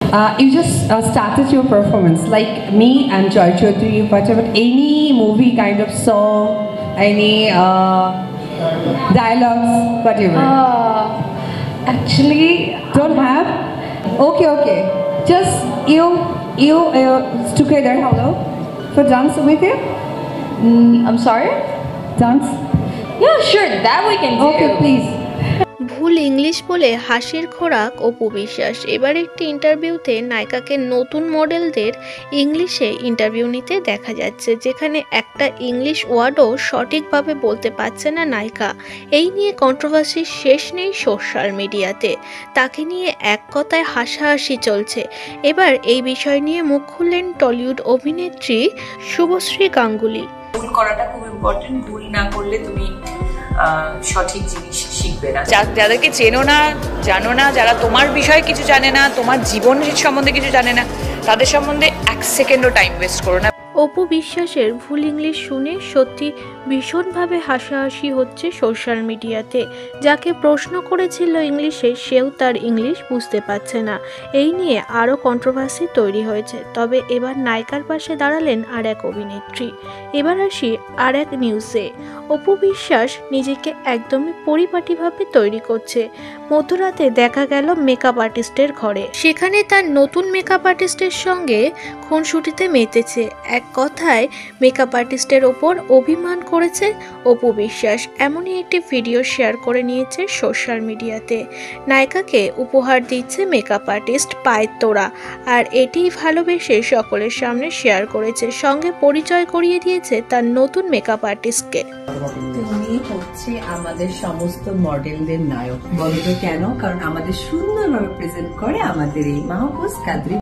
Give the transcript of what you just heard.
You just started your performance, like me and Joy Chaudhary, whatever, any movie kind of song, any dialogues, whatever. Actually, Don't have? Okay. Just you together, hello, for dance with you? I'm sorry? Dance? Yeah, sure, that we can do. Okay, please. ভুল English বলে হাসির খোরাক অপু বিশ্বাস। এবার একটি ইন্টারভিউতে নায়িকাকে নতুন মডেলদের ইংলিশে interview নিতে দেখা যাচ্ছে, যেখানে একটা ইংলিশ ওয়ার্ডও সঠিকভাবে বলতে পারছে না নায়িকা। এই নিয়ে কন্ট্রোভার্সির শেষ নেই সোশ্যাল মিডিয়াতে। তাকে নিয়ে এক কথায় হাসাহাসি চলছে। এবার এই বিষয় নিয়ে মুখ খুললেন টলিউড অভিনেত্রী শুভশ্রী গাঙ্গুলি। ভুল করাটা খুব ইম্পর্টেন্ট। ভুল না করলে তুমি সঠিক জিনিস শিখবে না। যাদেরকে চেনো না, জানো না, যারা তোমার বিষয়ে কিছু জানে না, তোমার জীবন সম্বন্ধে কিছু জানে না, তাদের সম্বন্ধে 1 সেকেন্ডও টাইম ওয়েস্ট করো না। অপু বিশ্বাসের ভুল ইংলিশ শুনে সত্যি ভীষণভাবে হাসাহাসি হচ্ছে সোশ্যাল মিডিয়াতে। যাকে প্রশ্ন করেছিল ইংলিশে, সেও তার ইংলিশ বুঝতে পারছে না। এই নিয়ে আরও কন্ট্রোভার্সি তৈরি হয়েছে। তবে এবার নায়িকার পাশে দাঁড়ালেন আর এক অভিনেত্রী। এবার আসি আর এক নিউজে। অপু বিশ্বাস নিজেকে একদমই পরিপাটিভাবে তৈরি করছে। মধ্যরাতে দেখা গেল মেকআপ আর্টিস্টের ঘরে। সেখানে তার নতুন মেকআপ আর্টিস্টের সঙ্গে খুনসুটিতে মেতেছে। এক কথায় মেকআপ আর্টিস্টের ওপর অভিমান করেছে অপু বিশ্বাস। এমনই একটি ভিডিও শেয়ার করে নিয়েছে সোশ্যাল মিডিয়াতে। নায়িকাকে উপহার দিচ্ছে মেকআপ আর্টিস্ট পায়ের তোড়া, আর এটিই ভালোবেসে সকলের সামনে শেয়ার করেছে। সঙ্গে পরিচয় করিয়ে দিয়েছে তার নতুন মেকআপ আর্টিস্টকে। তুমি হচ্ছে আমাদের সমস্ত মডেলদের নায়ক। বলতো কেন? কারণ আমাদের সুন্দরভাবে প্রেজেন্ট করে আমাদের এই মাহফুজ কাদরি।